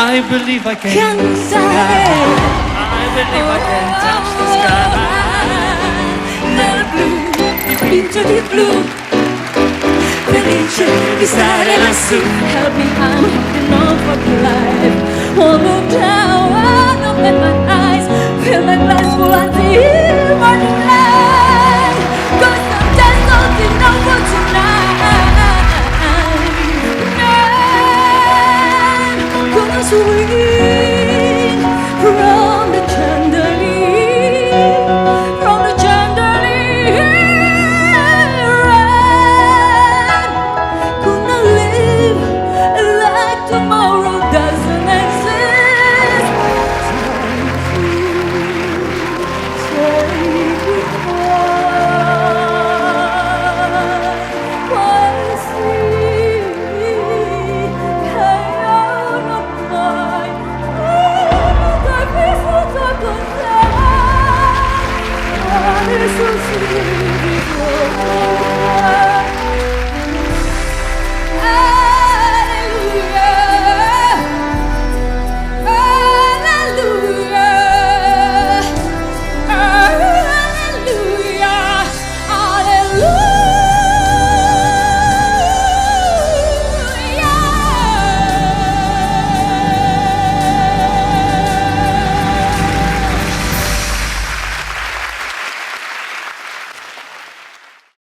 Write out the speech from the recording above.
I believe I can fly. I believe I can touch the sky. Nel blu, dipinto di blu, felice di stare lassù. Help me, I'm holding on for life. Won't look down, open my eyes, fill my glass full until morning light. 'Cause there's nothing over tonight. Gonna swing from the chandelier, from the chandelier. Gonna live like tomorrow doesn't exist. So sweet.